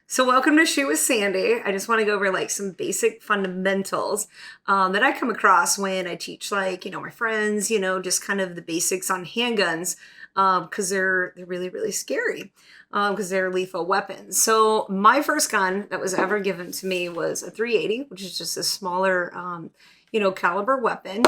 So welcome to Shoot with Sandy. I just want to go over like some basic fundamentals that I come across when I teach my friends, just kind of the basics on handguns because they're really, really scary because they're lethal weapons. So my first gun that was ever given to me was a 380, which is just a smaller, caliber weapon,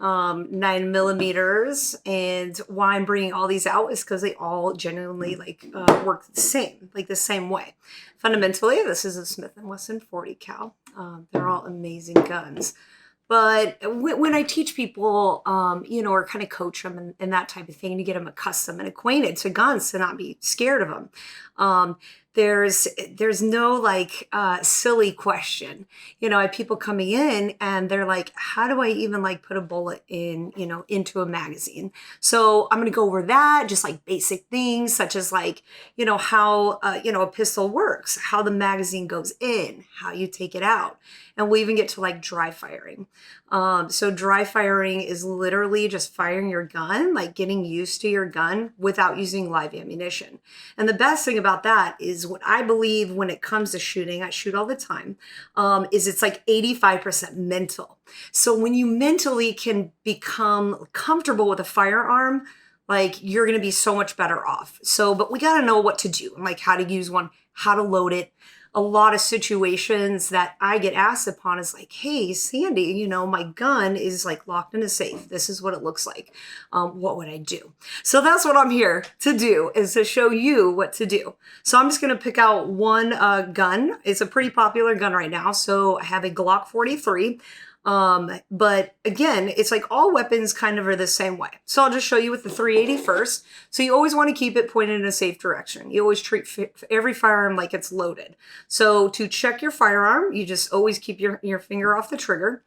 9 millimeters. And why I'm bringing all these out is because they all genuinely work the same way. Fundamentally, this is a Smith & Wesson 40 cal. They're all amazing guns. But when I teach people, or kind of coach them and that type of thing to get them accustomed and acquainted to guns, to not be scared of them, there's no silly question. I have people coming in and they're like, how do I even put a bullet in, into a magazine? So I'm going to go over that, just like basic things such as how, a pistol works, how the magazine goes in, how you take it out. And we even get to dry firing. So dry firing is literally just firing your gun, getting used to your gun without using live ammunition. And the best thing about that is what I believe when it comes to shooting, I shoot all the time, is it's 85% mental. So when you mentally can become comfortable with a firearm, you're going to be so much better off. But we got to know what to do, how to use one, how to load it. A lot of situations that I get asked upon is hey, Sandy, my gun is locked in a safe. This is what it looks like. What would I do? So that's what I'm here to do, is to show you what to do. So I'm just going to pick out one gun. It's a pretty popular gun right now. So I have a Glock 43. But again, it's all weapons kind of are the same way. So I'll just show you with the 380 first. So you always want to keep it pointed in a safe direction. You always treat every firearm like it's loaded. So to check your firearm, you just always keep your finger off the trigger,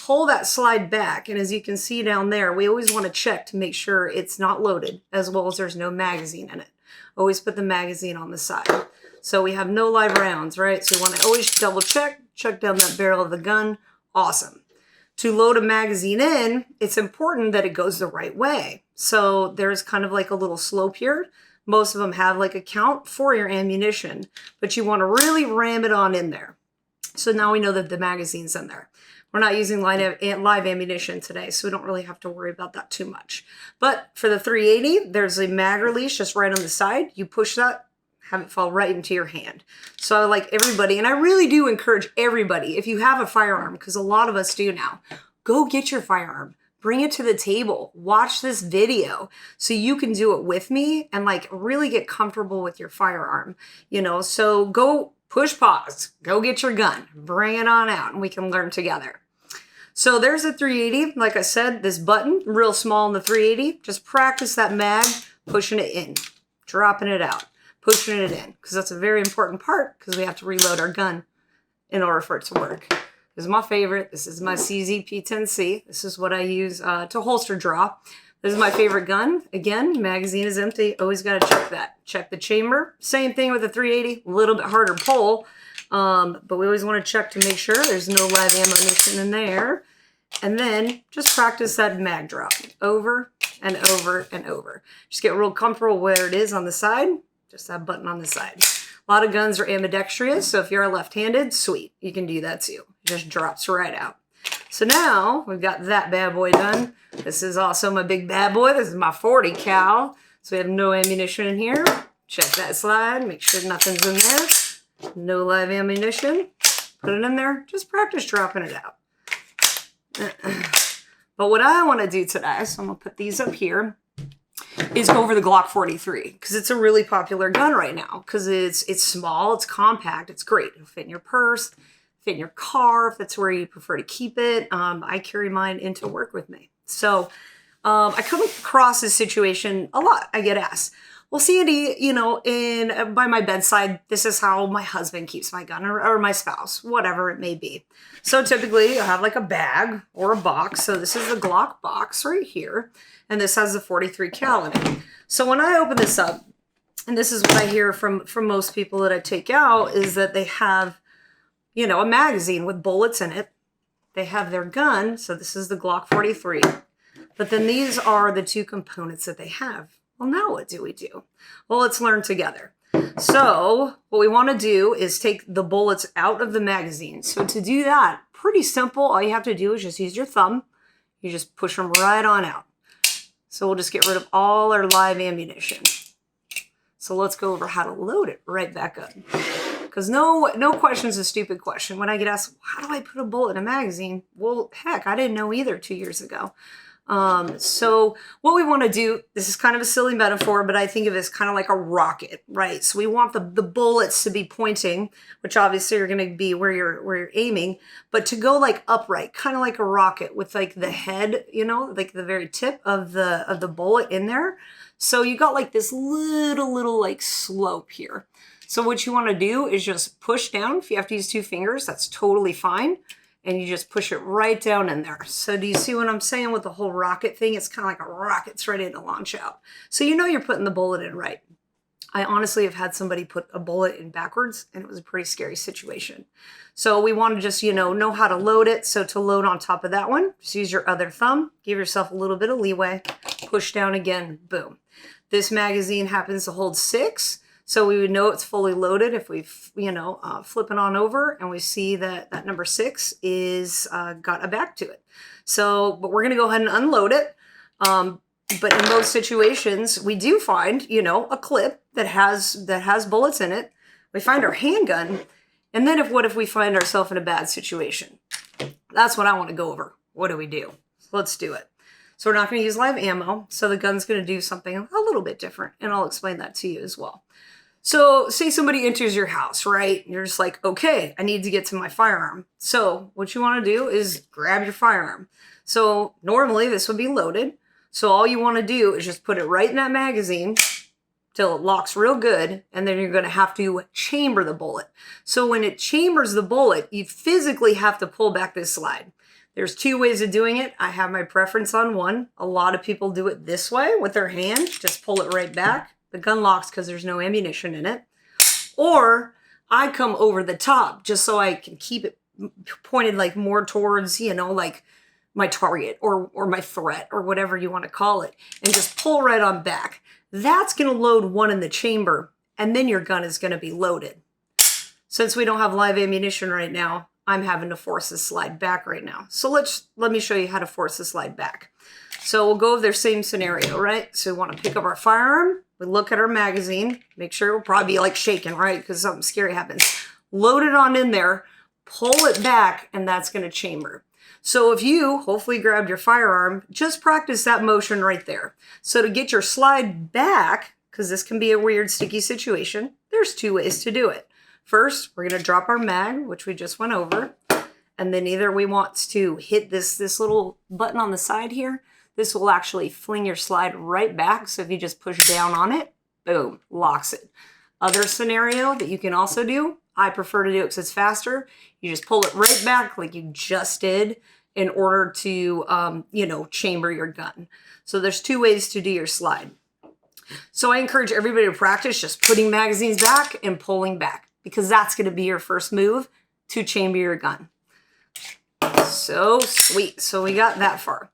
pull that slide back. And as you can see down there, we always want to check to make sure it's not loaded, as well as there's no magazine in it. Always put the magazine on the side. So we have no live rounds, right? So you want to always double check down that barrel of the gun. Awesome. To load a magazine in, it's important that it goes the right way. So there's kind of a little slope here. Most of them have a count for your ammunition, but you want to really ram it on in there. So now we know that the magazine's in there. We're not using live ammunition today, so we don't really have to worry about that too much. But for the 380, there's a mag release just right on the side. You push that, have it fall right into your hand. So I like everybody, and I really do encourage everybody, if you have a firearm, because a lot of us do now, go get your firearm, bring it to the table, watch this video so you can do it with me and really get comfortable with your firearm, so go push pause, go get your gun, bring it on out, and we can learn together. So there's a 380. Like I said, this button, real small in the 380, just practice that mag, pushing it in, dropping it out, pushing it in, because that's a very important part, because we have to reload our gun in order for it to work. This is my favorite. This is my CZ-P10C. This is what I use to holster draw. This is my favorite gun. Again, magazine is empty. Always got to check that. Check the chamber. Same thing with the 380. A little bit harder pull, but we always want to check to make sure there's no live ammunition in there. And then just practice that mag drop over and over and over. Just get real comfortable where it is on the side. Just that button on the side. A lot of guns are ambidextrous, so if you're left-handed, sweet, you can do that too. It just drops right out. So now we've got that bad boy done. This is also my big bad boy. This is my 40 cal. So we have no ammunition in here. Check that slide, make sure nothing's in there. No live ammunition. Put it in there. Just practice dropping it out. But what I want to do today, so I'm going to put these up here, is go over the Glock 43, because it's a really popular gun right now, because it's small, it's compact, it's great. It'll fit in your purse, fit in your car, if that's where you prefer to keep it. I carry mine into work with me. So I come across this situation a lot. I get asked, well, Sandy, by my bedside, this is how my husband keeps my gun, or my spouse, whatever it may be. So typically I have a bag or a box. So this is the Glock box right here. And this has the 43 cal in it. So when I open this up, and this is what I hear from most people that I take out, is that they have, a magazine with bullets in it. They have their gun. So this is the Glock 43. But then these are the two components that they have. Well, now what do we do? Well, let's learn together. So what we want to do is take the bullets out of the magazine. So to do that, pretty simple. All you have to do is just use your thumb. You just push them right on out. So we'll just get rid of all our live ammunition. So let's go over how to load it right back up. Because no question's a stupid question. When I get asked, how do I put a bullet in a magazine? Well, heck, I didn't know either 2 years ago. So what we want to do, this is kind of a silly metaphor, but I think of it as kind of like a rocket, right? So we want the bullets to be pointing, which obviously are going to be where you're aiming, but to go like upright, kind of like a rocket with like the head, you know, like the very tip of the bullet in there. So you got like this little like slope here. So what you want to do is just push down. If you have to use 2 fingers, that's totally fine. And you just push it right down in there. So do you see what I'm saying with the whole rocket thing? It's kind of like a rocket's ready to launch out. So you know you're putting the bullet in right. I honestly have had somebody put a bullet in backwards, and it was a pretty scary situation. So we want to just, know how to load it. So to load on top of that one, just use your other thumb, give yourself a little bit of leeway, push down again, boom. This magazine happens to hold 6. So we would know it's fully loaded if we, flip it on over and we see that number 6 is got a back to it. So, but we're going to go ahead and unload it. But in most situations, we do find, a clip that has bullets in it. We find our handgun. And then what if we find ourselves in a bad situation? That's what I want to go over. What do we do? So let's do it. So we're not going to use live ammo. So the gun's going to do something a little bit different. And I'll explain that to you as well. So say somebody enters your house, right? And you're just like, okay, I need to get to my firearm. So what you want to do is grab your firearm. So normally this would be loaded. So all you want to do is just put it right in that magazine till it locks real good. And then you're going to have to chamber the bullet. So when it chambers the bullet, you physically have to pull back this slide. There's 2 ways of doing it. I have my preference on one. A lot of people do it this way with their hand. Just pull it right back. The gun locks because there's no ammunition in it. Or I come over the top just so I can keep it pointed like more towards, like my target or my threat or whatever you want to call it, and just pull right on back. That's going to load one in the chamber, and then your gun is going to be loaded. Since we don't have live ammunition right now, I'm having to force this slide back right now. So let me show you how to force the slide back. So we'll go over their same scenario, right? So we want to pick up our firearm. We look at our magazine, make sure it'll probably be like shaking, right? Because something scary happens. Load it on in there, pull it back, and that's going to chamber. So if you hopefully grabbed your firearm, just practice that motion right there. So to get your slide back, because this can be a weird sticky situation, there's 2 ways to do it. First, we're going to drop our mag, which we just went over. And then either we want to hit this little button on the side here. This will actually fling your slide right back. So if you just push down on it, boom, locks it. Other scenario that you can also do, I prefer to do it because it's faster. You just pull it right back like you just did in order to, chamber your gun. So there's 2 ways to do your slide. So I encourage everybody to practice just putting magazines back and pulling back, because that's going to be your first move to chamber your gun. So sweet. So we got that far.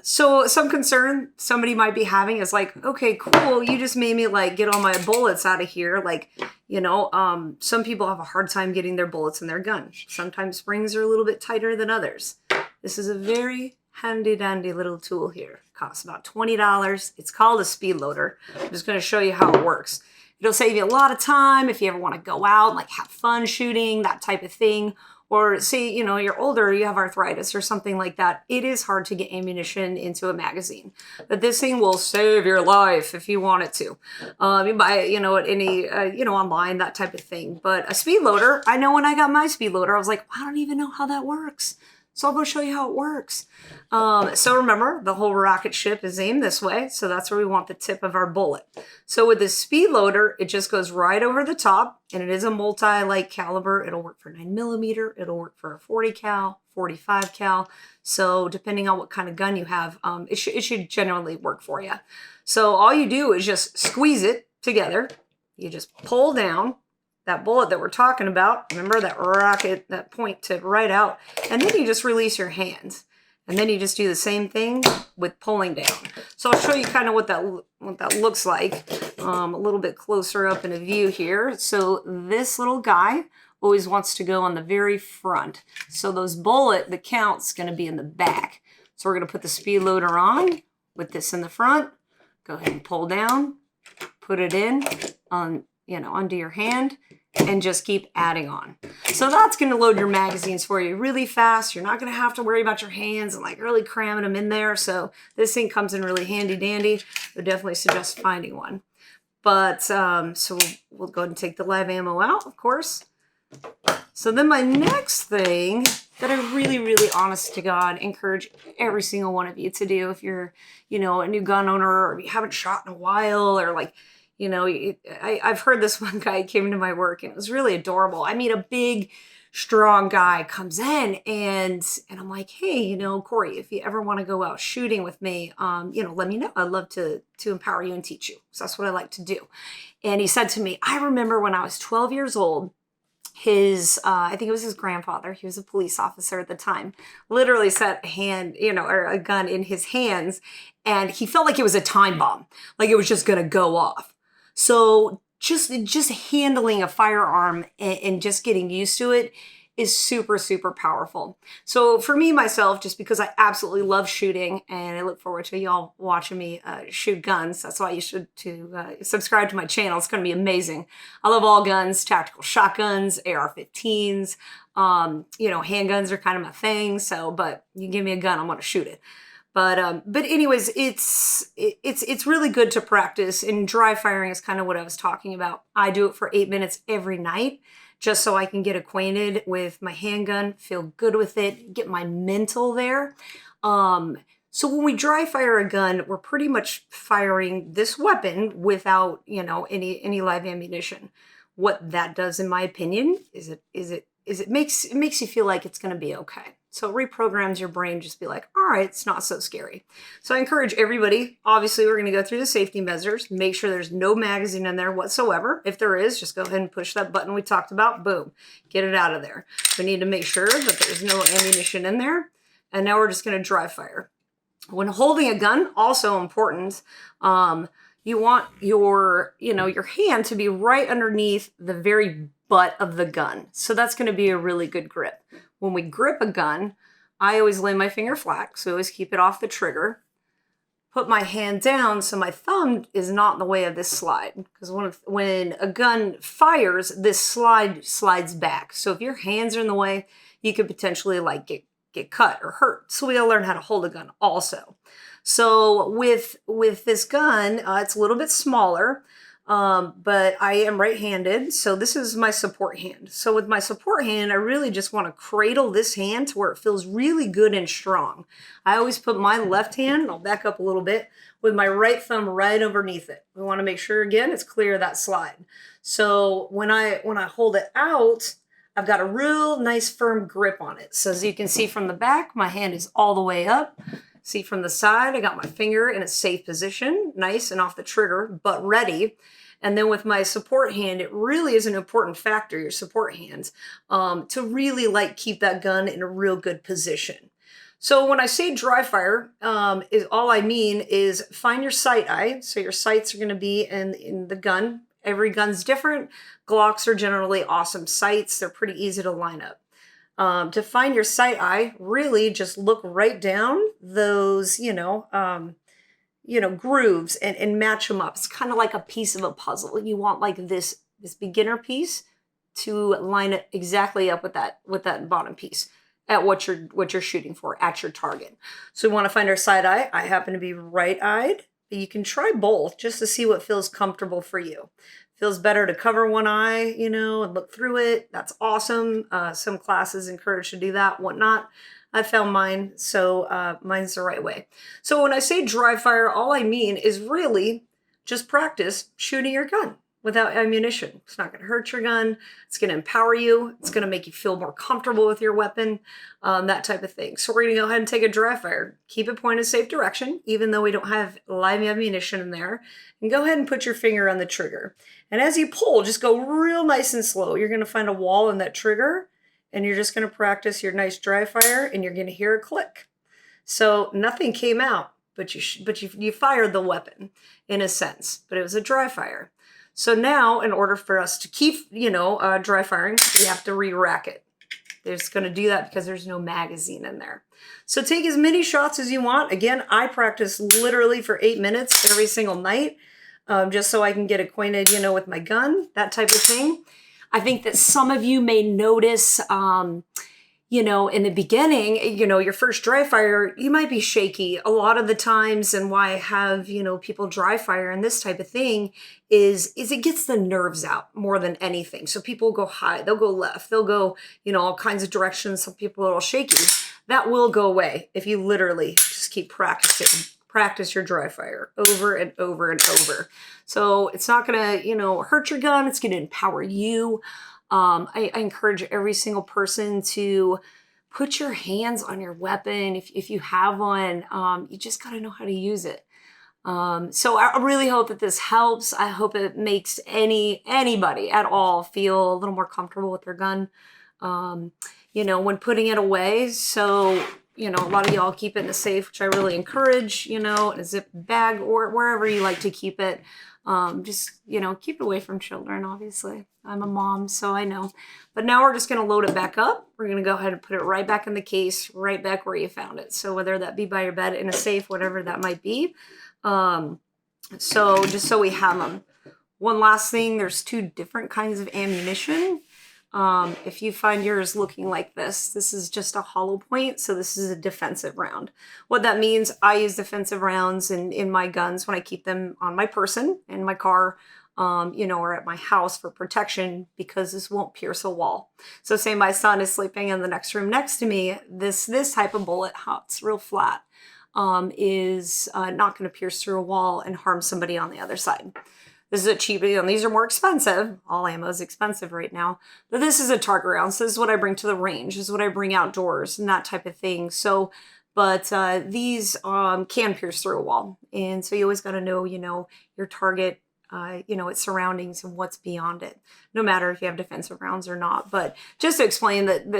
So some concern somebody might be having is like, okay, cool. You just made me like get all my bullets out of here. Like, some people have a hard time getting their bullets in their gun. Sometimes springs are a little bit tighter than others. This is a very handy dandy little tool here. It costs about $20. It's called a speed loader. I'm just going to show you how it works. It'll save you a lot of time if you ever want to go out, like have fun shooting, that type of thing. Or say, you're older, you have arthritis or something like that. It is hard to get ammunition into a magazine. But this thing will save your life if you want it to. You buy it, at any, online, that type of thing. But a speed loader, I know when I got my speed loader, I was like, I don't even know how that works. So I'm going to show you how it works. So remember, the whole rocket ship is aimed this way. So that's where we want the tip of our bullet. So with this speed loader, it just goes right over the top. And it is a multi caliber. It'll work for 9mm. It'll work for a 40 cal, 45 cal. So depending on what kind of gun you have, it should generally work for you. So all you do is just squeeze it together. You just pull down that bullet that we're talking about. Remember that rocket, that point to right out. And then you just release your hands. And then you just do the same thing with pulling down. So I'll show you kind of what that looks like a little bit closer up in a view here. So this little guy always wants to go on the very front. So the count's going to be in the back. So we're going to put the speed loader on with this in the front. Go ahead and pull down, put it in on, onto your hand, and just keep adding on. So that's going to load your magazines for you really fast. You're not going to have to worry about your hands and like really cramming them in there. So this thing comes in really handy dandy. I would definitely suggest finding one. But so we'll go ahead and take the live ammo out, of course. So then my next thing that I really, really, honest to God, encourage every single one of you to do if you're, a new gun owner or you haven't shot in a while, or like, I've heard this one guy came into my work and it was really adorable. I mean, a big, strong guy comes in and I'm like, hey, Corey, if you ever want to go out shooting with me, let me know. I'd love to empower you and teach you. So that's what I like to do. And he said to me, I remember when I was 12 years old, I think it was his grandfather, he was a police officer at the time, literally set a gun in his hands, and he felt like it was a time bomb, like it was just going to go off. So just handling a firearm and just getting used to it is super, super powerful. So for me, myself, just because I absolutely love shooting and I look forward to y'all watching me shoot guns, that's why you should subscribe to my channel. It's going to be amazing. I love all guns, tactical shotguns, AR-15s, handguns are kind of my thing. So, but you give me a gun, I'm going to shoot it. But anyways, it's really good to practice, and dry firing is kind of what I was talking about. I do it for 8 minutes every night, just so I can get acquainted with my handgun, feel good with it, get my mental there. So when we dry fire a gun, we're pretty much firing this weapon without, any live ammunition. What that does, in my opinion, is it makes you feel like it's going to be okay. So it reprograms your brain, just be like, all right, it's not so scary. So I encourage everybody, obviously we're going to go through the safety measures, make sure there's no magazine in there whatsoever. If there is, just go ahead and push that button we talked about, boom, get it out of there. We need to make sure that there's no ammunition in there. And now we're just going to dry fire. When holding a gun, also important, you want your hand to be right underneath the very butt of the gun. So that's going to be a really good grip. When we grip a gun, I always lay my finger flat, so I always keep it off the trigger. Put my hand down so my thumb is not in the way of this slide. Because when a gun fires, this slide slides back. So if your hands are in the way, you could potentially get cut or hurt. So we gotta learn how to hold a gun also. So with this gun, it's a little bit smaller. But I am right-handed, so this is my support hand. So with my support hand, I really just want to cradle this hand to where it feels really good and strong. I always put my left hand, I'll back up a little bit, with my right thumb right underneath it. We want to make sure, again, it's clear of that slide. So when I hold it out, I've got a real nice firm grip on it. So as you can see from the back, my hand is all the way up. See from the side, I got my finger in a safe position, nice and off the trigger, but ready. And then with my support hand, it really is an important factor, your support hands, to really keep that gun in a real good position. So when I say dry fire, all I mean is find your sight eye. So your sights are going to be in the gun. Every gun's different. Glocks are generally awesome sights. They're pretty easy to line up. To find your sight eye, really just look right down those, grooves and match them up. It's kind of like a piece of a puzzle. You want this beginner piece to line it exactly up with that bottom piece at what you're shooting for at your target. So we want to find our side eye. I happen to be right-eyed, but you can try both just to see what feels comfortable for you. Feels better to cover one eye, and look through it. That's awesome. Some classes encourage to do that, whatnot. I found mine, so mine's the right way. So when I say dry fire, all I mean is really just practice shooting your gun without ammunition. It's not going to hurt your gun. It's going to empower you. It's going to make you feel more comfortable with your weapon, that type of thing. So we're going to go ahead and take a dry fire. Keep it pointed safe direction, even though we don't have live ammunition in there. And go ahead and put your finger on the trigger. And as you pull, just go real nice and slow. You're going to find a wall in that trigger, and you're just going to practice your nice dry fire, and you're going to hear a click. So nothing came out, but you fired the weapon in a sense, but it was a dry fire. So now, in order for us to keep, dry firing, we have to re-rack it. They're just going to do that because there's no magazine in there. So take as many shots as you want. Again, I practice literally for 8 minutes every single night, just so I can get acquainted, with my gun, that type of thing. I think that some of you may notice, in the beginning, your first dry fire, you might be shaky a lot of the times. And why I have, people dry fire and this type of thing is it gets the nerves out more than anything. So people go high, they'll go left, they'll go, all kinds of directions. Some people are a little shaky. That will go away if you literally just keep practicing. Practice your dry fire over and over and over. So it's not going to, hurt your gun. It's going to empower you. I encourage every single person to put your hands on your weapon. If you have one, you just got to know how to use it. So I really hope that this helps. I hope it makes anybody at all feel a little more comfortable with their gun, when putting it away. So, a lot of y'all keep it in a safe, which I really encourage, in a zip bag or wherever you like to keep it. Just, keep it away from children, obviously. I'm a mom, so I know. But now we're just going to load it back up. We're going to go ahead and put it right back in the case, right back where you found it. So whether that be by your bed, in a safe, whatever that might be. So just so we have them. One last thing, there's 2 different kinds of ammunition. If you find yours looking like this is just a hollow point. So this is a defensive round. What that means, I use defensive rounds in my guns when I keep them on my person, in my car, or at my house for protection, because this won't pierce a wall. So say my son is sleeping in the next room next to me, this type of bullet, it's real flat, is not going to pierce through a wall and harm somebody on the other side. This is a cheap, these are more expensive. All ammo is expensive right now. But this is a target round. So this is what I bring to the range. This is what I bring outdoors and that type of thing. So, but these can pierce through a wall. And so you always got to know, your target, its surroundings and what's beyond it, no matter if you have defensive rounds or not. But just to explain that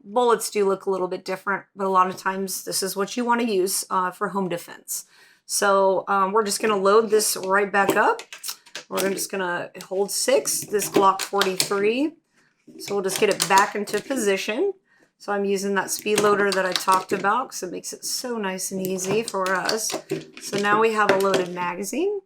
bullets do look a little bit different, but a lot of times this is what you want to use for home defense. So we're just going to load this right back up. We're just going to hold 6, this Glock 43. So we'll just get it back into position. So I'm using that speed loader that I talked about because it makes it so nice and easy for us. So now we have a loaded magazine.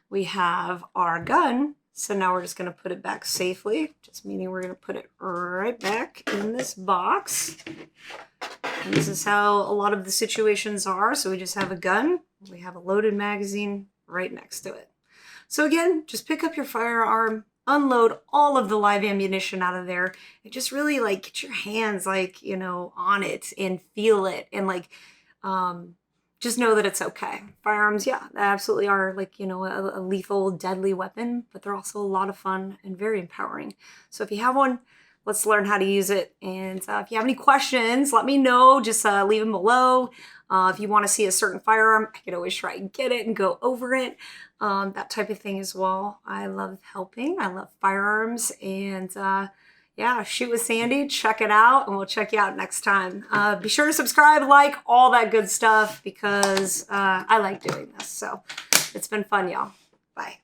We have our gun. So now we're just going to put it back safely, just meaning we're going to put it right back in this box. And this is how a lot of the situations are. So we just have a gun. We have a loaded magazine right next to it. So again, just pick up your firearm, unload all of the live ammunition out of there, and just really get your hands on it and feel it, and just know that it's okay. Firearms, yeah, they absolutely are a lethal, deadly weapon, but they're also a lot of fun and very empowering. So if you have one, let's learn how to use it. And if you have any questions, let me know. Just leave them below. If you want to see a certain firearm, I could always try and get it and go over it. That type of thing as well. I love helping. I love firearms. And yeah, Shoot with Sandy. Check it out, and we'll check you out next time. Be sure to subscribe, like, all that good stuff, because I like doing this. So it's been fun, y'all. Bye.